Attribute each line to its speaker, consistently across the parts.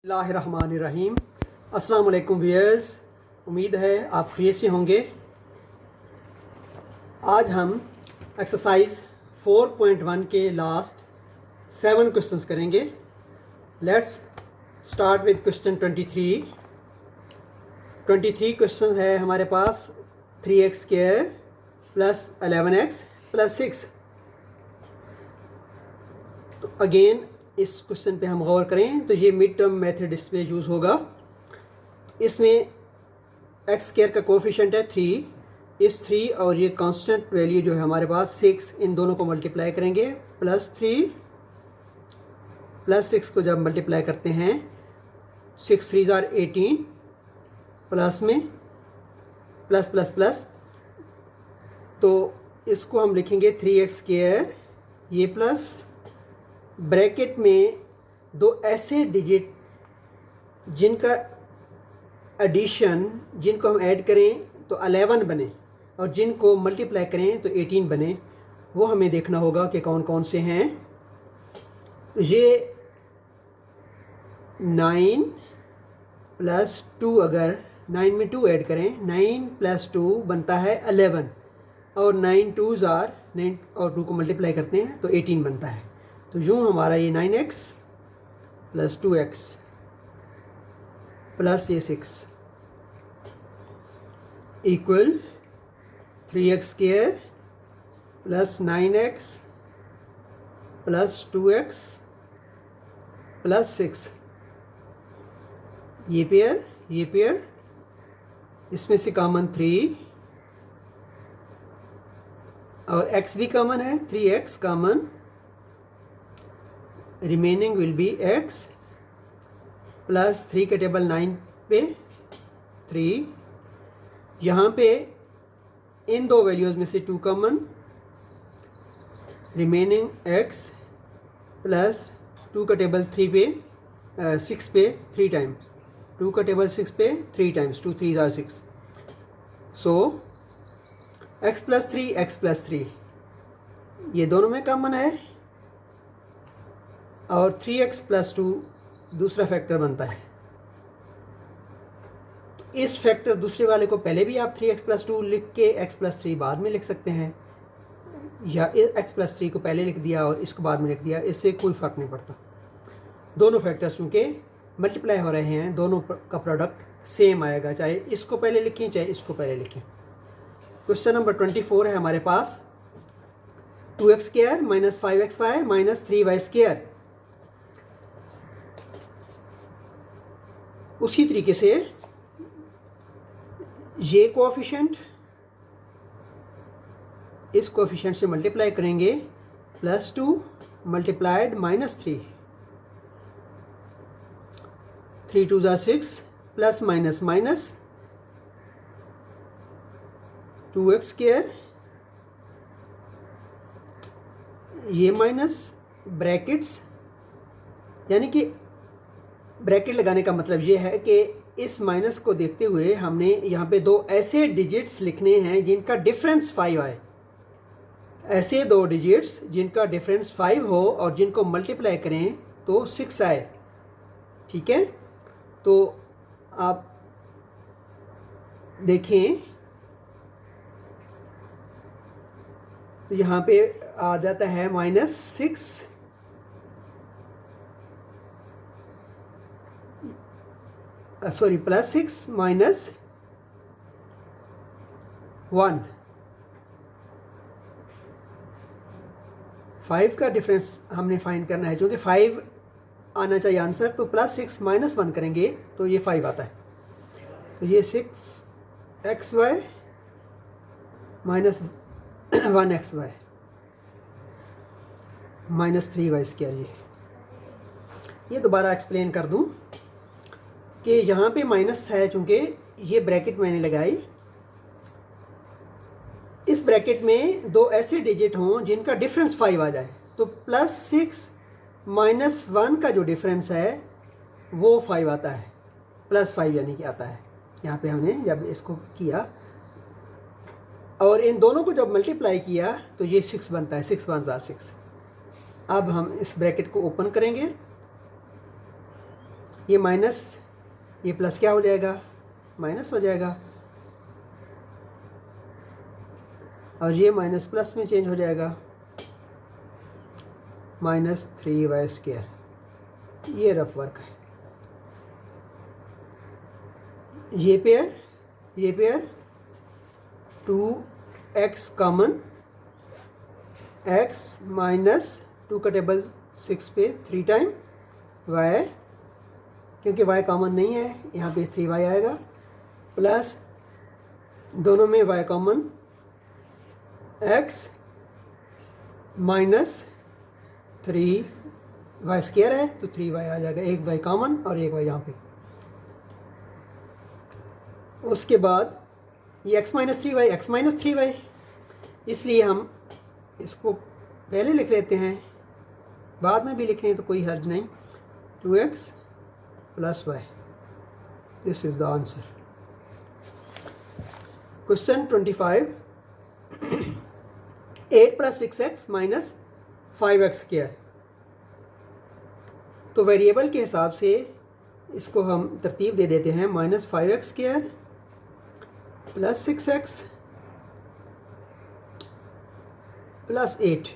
Speaker 1: बिस्मिल्लाहिर्रहमानिर्रहीम। अस्सलाम वालेकुम व्यूअर्स, उम्मीद है आप खैरियत से होंगे। आज हम एक्सरसाइज 4.1 के लास्ट 7 क्वेश्चंस करेंगे। Let's start with question 23। 23 question है हमारे पास 3x² प्लस 11x प्लस 6। तो अगेन इस क्वेश्चन पे हम गौर करें तो ये मिड टर्म मेथड इस पे यूज़ होगा। इसमें x² का कोफिशिएंट है 3, इस 3 और ये कांस्टेंट वैल्यू जो है हमारे पास 6, इन दोनों को मल्टीप्लाई करेंगे। प्लस 3 प्लस 6 को जब मल्टीप्लाई करते हैं 6 3 ज़ार 18, प्लस में प्लस प्लस प्लस, तो इसको हम लिखेंगे 3x², ये प्लस ब्रैकेट में दो ऐसे डिजिट जिनका एडिशन, जिनको हम ऐड करें तो 11 बने और जिनको मल्टीप्लाई करें तो 18 बने, वो हमें देखना होगा कि कौन कौन से हैं। तो ये 9 प्लस 2, अगर 9 में 2 ऐड करें 9 प्लस 2 बनता है 11 और 9 2 ज़ार 9 और 2 को मल्टीप्लाई करते हैं तो 18 बनता है। तो यूँ हमारा ये 9x प्लस 2x प्लस ये 6 equal 3x² plus 9x plus 2x plus 6। ये पेयर इसमें से कॉमन 3 और x भी कॉमन है, 3x common, remaining will be x plus 3 का टेबल 9 पे 3, यहाँ पे इन दो वैल्यूज़ में से 2 कॉमन, रिमेनिंग x प्लस 2 का टेबल 3 पे 6 पे 3 टाइम्स, 2 का टेबल 6 पे 3 टाइम्स, 2 3 ज़ार 6। सो x प्लस 3 x प्लस 3 ये दोनों में कॉमन है और 3x प्लस 2 दूसरा फैक्टर बनता है। इस फैक्टर दूसरे वाले को पहले भी आप 3x प्लस 2 लिख के x प्लस 3 बाद में लिख सकते हैं, या x प्लस 3 को पहले लिख दिया और इसको बाद में लिख दिया, इससे कोई फ़र्क नहीं पड़ता। दोनों फैक्टर्स चूँकि मल्टीप्लाई हो रहे हैं, दोनों का प्रोडक्ट सेम आएगा, चाहे इसको पहले लिखें चाहे इसको पहले लिखें। क्वेश्चन नंबर 24 है हमारे पास 2x² minus 5xy minus 3y²। उसी तरीके से ये कोएफिशिएंट इस कोएफिशिएंट से मल्टीप्लाई करेंगे, प्लस 2 मल्टीप्लाइड माइनस 3, 3 2 ज़ार 6 प्लस माइनस माइनस 2x², ये माइनस ब्रैकेट्स, यानी कि ब्रैकेट लगाने का मतलब ये है कि इस माइनस को देखते हुए हमने यहाँ पे दो ऐसे डिजिट्स लिखने हैं जिनका डिफरेंस 5 आए, ऐसे दो डिजिट्स जिनका डिफरेंस 5 हो और जिनको मल्टीप्लाई करें तो 6 आए। ठीक है, तो आप देखें तो यहाँ पे आ जाता है -6, सॉरी प्लस 6 माइनस 1, 5 का डिफरेंस हमने फाइंड करना है, क्योंकि 5 आना चाहिए आंसर, तो प्लस 6 माइनस 1 करेंगे तो ये 5 आता है। तो ये 6xy minus 1xy minus 3y²। ये दोबारा एक्सप्लेन कर दूं कि यहाँ पे माइनस है, चूँकि ये ब्रैकेट मैंने लगाई, इस ब्रैकेट में दो ऐसे डिजिट हों जिनका डिफरेंस 5 आ जाए, तो प्लस 6 माइनस 1 का जो डिफरेंस है वो 5 आता है, प्लस 5 यानी कि आता है। यहाँ पे हमने जब इसको किया और इन दोनों को जब मल्टीप्लाई किया तो ये 6 बनता है, 6 1 6। अब हम इस ब्रैकेट को ओपन करेंगे, ये माइनस, ये प्लस क्या हो जाएगा, माइनस हो जाएगा, और ये माइनस प्लस में चेंज हो जाएगा, -3y²। ये रफ वर्क है। ये पेयर 2x कॉमन, x -2 का टेबल 6 पे 3 टाइम y, क्योंकि y कॉमन नहीं है यहाँ पे 3y आएगा, प्लस दोनों में y कॉमन, x -3y² है तो 3y आ जाएगा, एक y कॉमन और एक y यहाँ पे। उसके बाद ये x - 3y, इसलिए हम इसको पहले लिख लेते हैं, बाद में भी लिखें तो कोई हर्ज नहीं। 2x + y, this is the answer. Question 25, 8 + 6x - 5x²। तो वेरिएबल के हिसाब से इसको हम तरतीब दे देते हैं, -5x² + 6x + 8।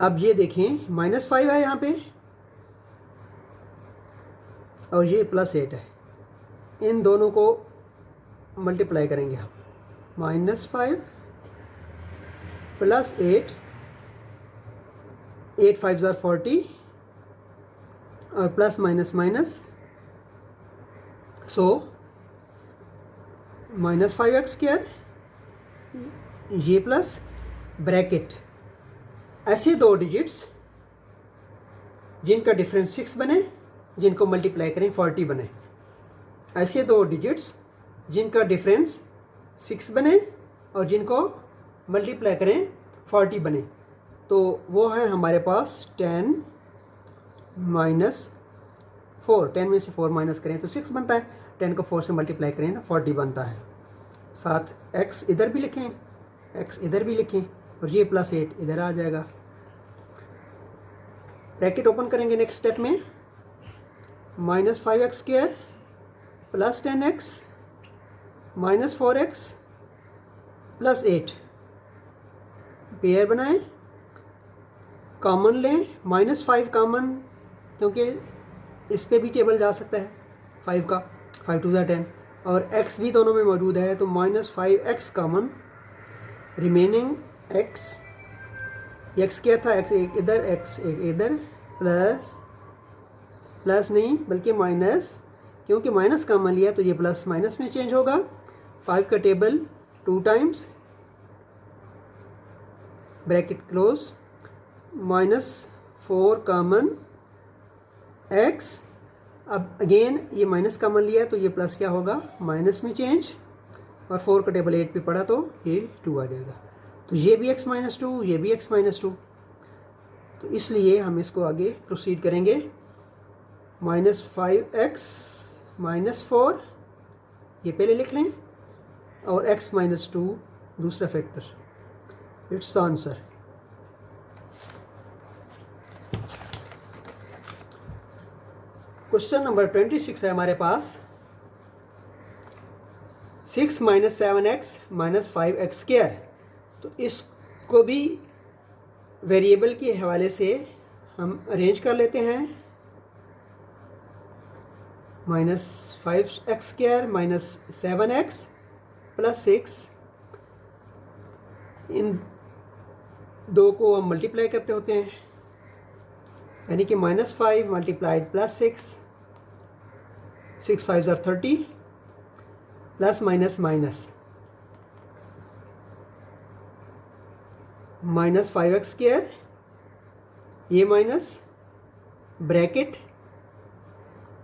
Speaker 1: अब ये देखें -5 है यहाँ पे और ये +8 है, इन दोनों को मल्टीप्लाई करेंगे हम, -5 + 8, 8 5 = 40 और प्लस माइनस माइनस, सो -5x², ये प्लस ब्रैकेट, ऐसे दो डिजिट्स जिनका डिफरेंस 6 बने, जिनको मल्टीप्लाई करें 40 बने। ऐसे दो डिजिट्स जिनका डिफरेंस 6 बने और जिनको मल्टीप्लाई करें 40 बने। तो वो है हमारे पास 10 - 4, 10 में से 4 माइनस करें तो 6 बनता है, 10 को 4 से मल्टीप्लाई करें ना 40 बनता है। साथ x इधर भी लिखें, x इधर भी लिखें और ये +8 इधर आ जाएगा। ब्रैकेट ओपन करेंगे नेक्स्ट स्टेप में, -5x² + 10x - 4x + 8, पेयर बनाएं, कॉमन लें, -5 कॉमन, क्योंकि इस पे भी टेबल जा सकता है 5 का, 5 2 = 10 और x भी दोनों में मौजूद है, तो -5x common, remaining x, x क्या था, x एक इधर, x एक इधर, प्लस नहीं बल्कि माइनस, क्योंकि माइनस कॉमन लिया तो ये प्लस माइनस में चेंज होगा। 5 का table 2 times, bracket close, -4 common x, अब अगेन ये माइनस कॉमन लिया तो ये प्लस क्या होगा, माइनस में चेंज, और 4 का टेबल 8 पे पड़ा तो ये 2 आ जाएगा। तो ये भी x - 2, ये भी x - 2, तो इसलिए हम इसको आगे प्रोसीड करेंगे। -5x - 4 ये पहले लिख लें और x - 2 दूसरा factor, it's answer. Question number 26 है हमारे पास, 6 - 7x - 5x²। तो इसको भी वेरिएबल के हवाले से हम अरेंज कर लेते हैं, -5x² - 7x + 6, इन दो को हम मल्टीप्लाई करते होते हैं, यानी कि -5 × +6, 6 5 = 30, प्लस माइनस माइनस, -5x², ये माइनस, ब्रैकेट,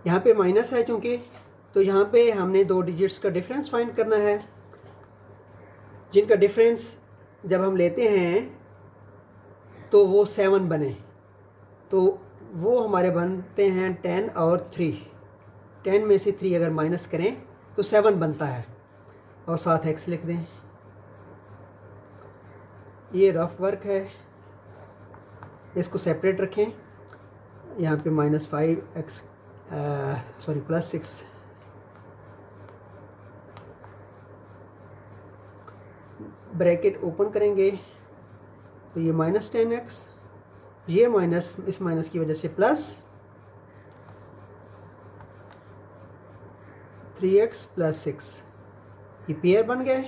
Speaker 1: यहाँ पे माइनस है चूँकि, तो यहाँ पे हमने दो डिजिट्स का डिफरेंस फाइंड करना है, जिनका डिफरेंस जब हम लेते हैं तो वो 7 बने, तो वो हमारे बनते हैं 10 और 3। 10 में से 3 अगर माइनस करें तो 7 बनता है, और साथ x लिख दें। ये रफ वर्क है, इसको सेपरेट रखें। यहाँ पे -5x +6 ब्रैकेट ओपन करेंगे तो ये -10x, ये माइनस, इस माइनस की वजह से प्लस 3x + 6, ये पेयर बन गए।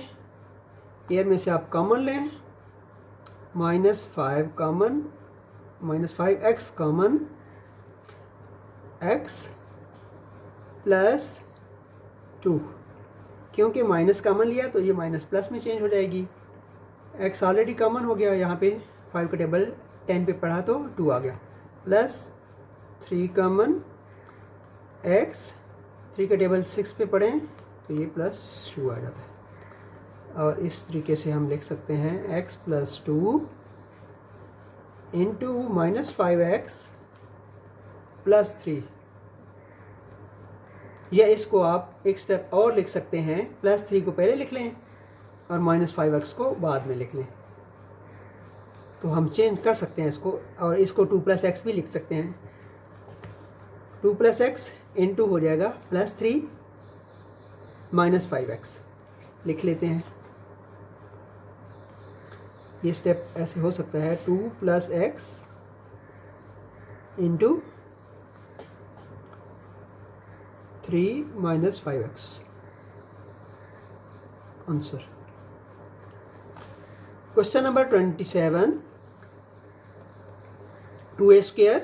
Speaker 1: पेयर में से आप कॉमन लें, -5 कॉमन, -5x कॉमन, x +2, क्योंकि माइनस कॉमन लिया तो ये माइनस प्लस में चेंज हो जाएगी। x ऑलरेडी कॉमन हो गया, यहाँ पे 5 का टेबल 10 पे पढ़ा तो 2 आ गया, +3 कॉमन, x 3 का टेबल 6 पे पढ़ें तो ये +2 आ जाता है। और इस तरीके से हम लिख सकते हैं x +2 इंटू -5x +3, या इसको आप एक स्टेप और लिख सकते हैं, +3 को पहले लिख लें और -5x को बाद में लिख लें। तो हम चेंज कर सकते हैं इसको, और इसको 2 + x भी लिख सकते हैं। 2 + x इंटू हो जाएगा +3 -5x, लिख लेते हैं। ये स्टेप ऐसे हो सकता है, 2 + x into 3 -5x, answer. Question number 27, 2a²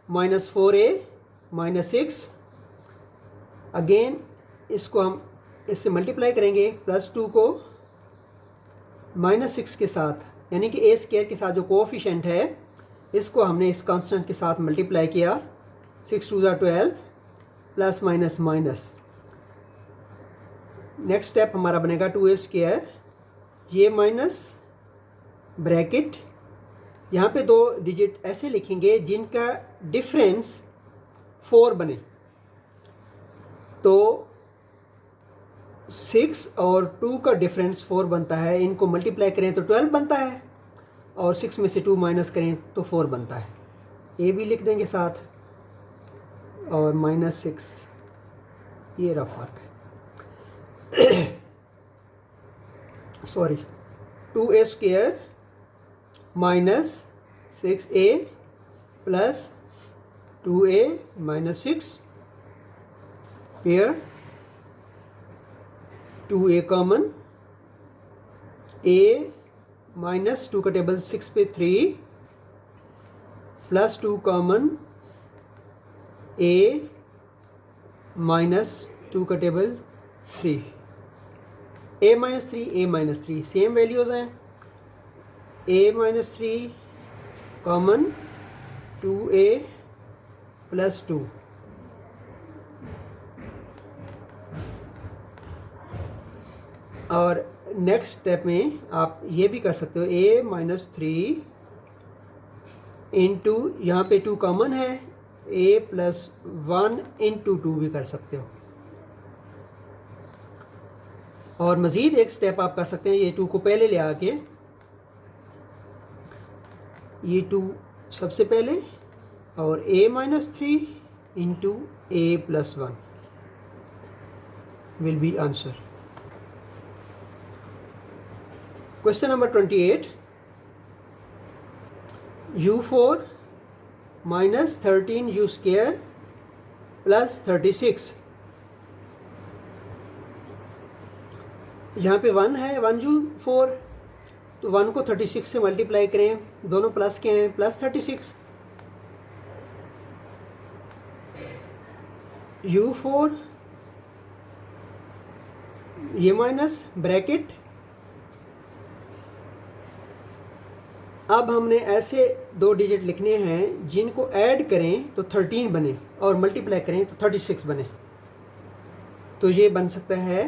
Speaker 1: -4a -6, again इसको हम इससे मल्टीप्लाई करेंगे, +2 को -6 के साथ, यानी कि a² के साथ जो कोएफिशिएंट है इसको हमने इस कांस्टेंट के साथ मल्टीप्लाई किया, 6 2 12 plus minus minus. Next step हमारा बनेगा 2a², ये माइनस ब्रैकेट, यहाँ पे 2 डिजिट ऐसे लिखेंगे जिनका डिफरेंस 4 बने। तो 6 और 2 का डिफरेंस 4 बनता है, इनको मल्टीप्लाई करें तो 12 बनता है, और 6 में से 2 माइनस करें तो 4 बनता है। ए भी लिख देंगे साथ, और -6, ये रहा फर्क है। Sorry, 2a² -6a plus 2a -6 pair, 2a common, a -2 का टेबल 6 पे 3 प्लस 2 कॉमन, a -2 का टेबल 3, a -3 सेम वैल्यूज हैं, a -3 कॉमन 2a प्लस 2, और नेक्स्ट स्टेप में आप ये भी कर सकते हो, a -3 इंटू, यहाँ पे 2 कॉमन है, a +1 इंटू 2 भी कर सकते हो। और मज़ीद एक स्टेप आप कर सकते हैं, ये 2 को पहले ले आके, ये 2 सबसे पहले, और a -3 into a +1 will be answer. Question number 28, u4 -13u² plus 36, यहाँ पे 1 है, 1u4, तो 1 को 36 से मल्टीप्लाई करें, दोनों प्लस के हैं, प्लस 36, u4 ये माइनस ब्रैकेट। अब हमने ऐसे 2 डिजिट लिखने हैं जिनको ऐड करें तो 13 बने, और मल्टीप्लाई करें तो 36 बने। तो ये बन सकता है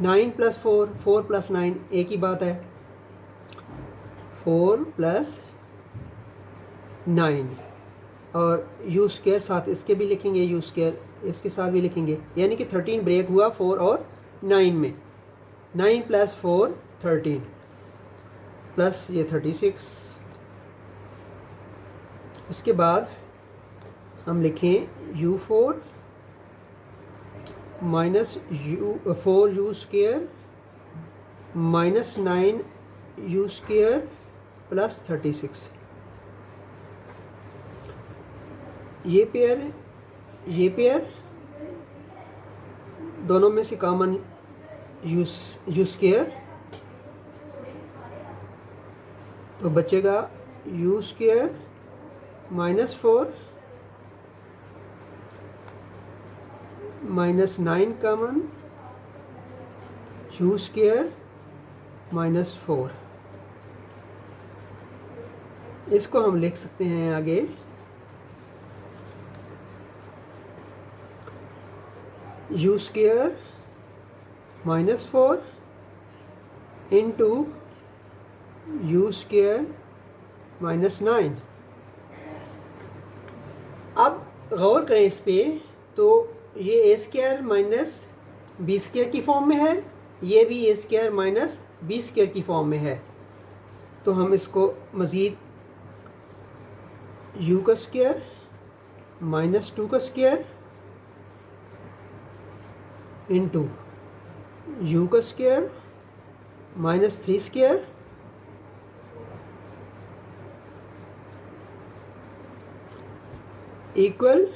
Speaker 1: 9 + 4, 4 + 9, एक ही बात है, 4 + 9, और u² साथ इसके भी लिखेंगे, u² इसके साथ भी लिखेंगे, यानी कि 13 ब्रेक हुआ 4 और 9 में, 9 + 4 13 प्लस ये 36, उसके बाद हम लिखें u4 minus u square minus 9u square plus 36। ये पेयर दोनों में से कॉमन u स्क्वायर, तो बचेगा u square minus 4 minus 9 common u square minus 4। इसको हम लिख सकते हैं आगे u square minus 4 into u square minus 9। अब गौर करें इस पे, तो ये ए स्क्वायर माइनस बी स्क्वायर की फॉर्म में है, ये भी ए स्क्वायर माइनस बी स्क्वायर की फॉर्म में है। तो हम इसको मज़ीद u का स्क्वायर माइनस 2 का स्क्वायर इंटू u का स्क्वायर माइनस 3 स्क्वायर इक्वल,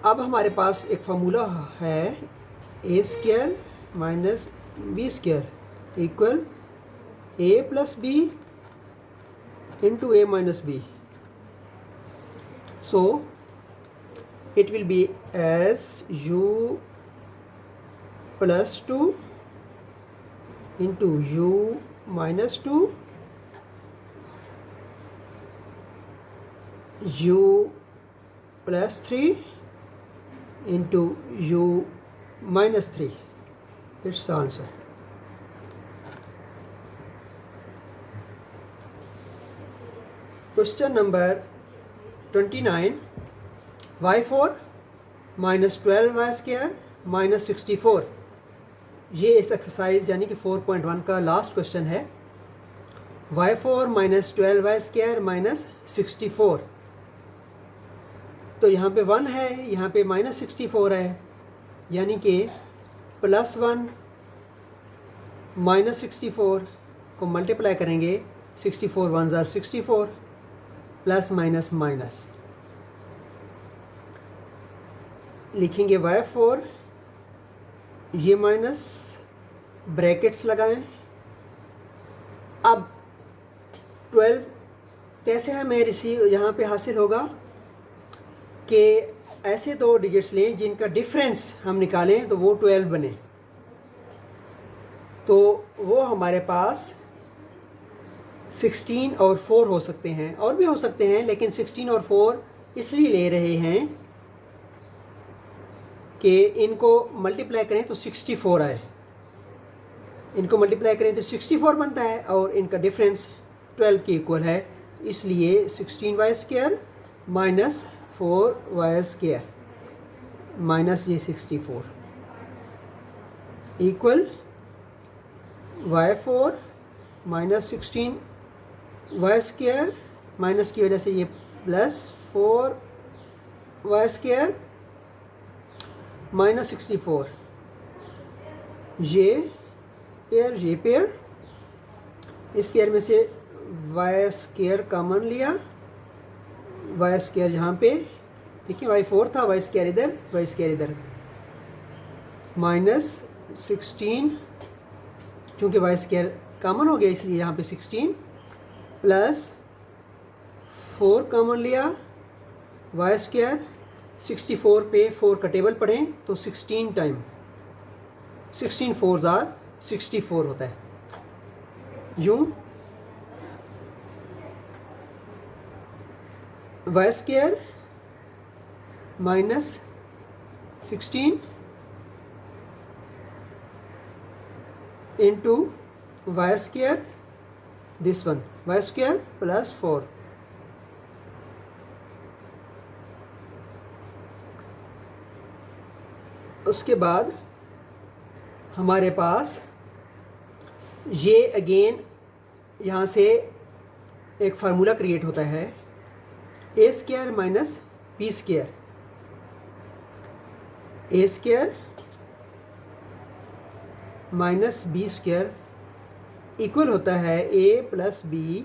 Speaker 1: अब हमारे पास एक फार्मूला है A square minus B square equal A plus B into A minus B. So it will be as u plus 2 into u minus 2 u plus 3 into u minus 3. Its answer. Question number 29, y4 minus 12y square minus 64। ये इस exercise यानी कि 4.1 का last question है। y4 minus 12y square minus 64, तो यहाँ पे 1 है, यहाँ पे माइनस 64 है, यानी कि प्लस 1 माइनस 64 को मल्टीप्लाई करेंगे, 64 1 ज़ार 64 प्लस माइनस माइनस लिखेंगे y4, ये माइनस ब्रैकेट्स लगाएं। अब 12 कैसे हमें रिसीव यहाँ पे हासिल होगा कि ऐसे दो डिजिट्स लें जिनका डिफरेंस हम निकालें तो वो 12 बने, तो वो हमारे पास 16 और 4 हो सकते हैं, और भी हो सकते हैं, लेकिन 16 और 4 इसलिए ले रहे हैं कि इनको मल्टीप्लाई करें तो 64 आए, इनको मल्टीप्लाई करें तो 64 बनता है, और इनका डिफरेंस 12 के इक्वल है, इसलिए 16y square minus 4y square minus ये 64 equal y4 minus 16y square minus की वजह से ये प्लस 4y स्क्वायर माइनस 64, ये पेयर, इस पेयर में से y स्क्वायर कॉमन लिया, y स्क्वायर यहाँ पे देखिए y4 था, y स्क्वायर इधर माइनस 16, क्योंकि y स्क्वायर कॉमन हो गया इसलिए यहाँ पे 16 प्लस 4 कॉमन लिया, y स्क्वायर 64 पे 4 का टेबल पढ़ें तो 16 टाइम 16 4 ज़ार 64 होता है, यूँ y square minus 16 into y square, this one y square plus 4, उसके बाद हमारे पास ये अगेन यहाँ से एक फार्मूला क्रिएट होता है A square minus B square, A square minus B square equal होता है A plus B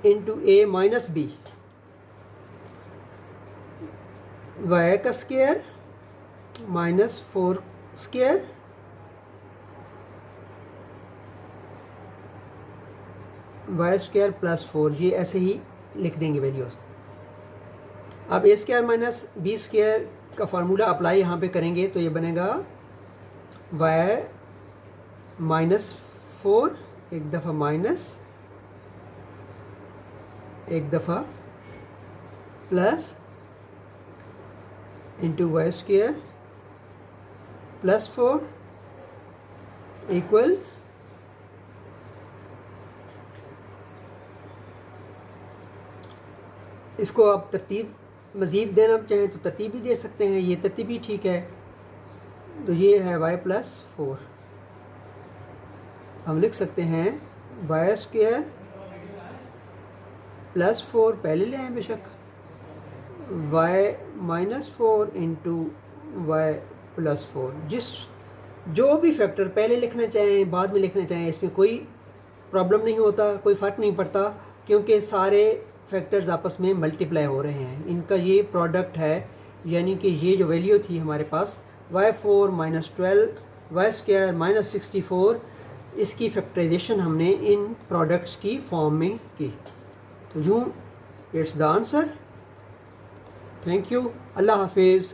Speaker 1: into A minus B, Y का square minus 4 square Y square plus 4, ये ऐसे ही लिख देंगे वैल्यूज। अब A square minus B square का फार्मूला अप्लाई यहाँ पे करेंगे तो ये बनेगा वाई माइनस 4, एक दफ़ा माइनस, एक दफ़ा plus into y square plus 4 equal इसको आप तरतीब मज़ीद देना चाहें तो तरतीब भी दे सकते हैं, ये तरतीब भी ठीक है। तो ये है वाई प्लस 4, हम लिख सकते हैं वाई स्क्वायर प्लस 4 पहले ले आए बेशक, y minus 4 into y plus 4, जो भी फैक्टर पहले लिखना चाहें बाद में लिखना चाहें इसमें कोई प्रॉब्लम नहीं होता, कोई फ़र्क नहीं पड़ता, क्योंकि सारे फैक्टर्स आपस में मल्टीप्लाई हो रहे हैं, इनका ये प्रोडक्ट है। यानी कि ये जो वैल्यू थी हमारे पास y4 minus 12 y square minus 64, इसकी फैक्टराइजेशन हमने इन प्रोडक्ट्स की फॉर्म में की। तो यूँ it's the answer. Thank you, अल्लाह हाफिज़।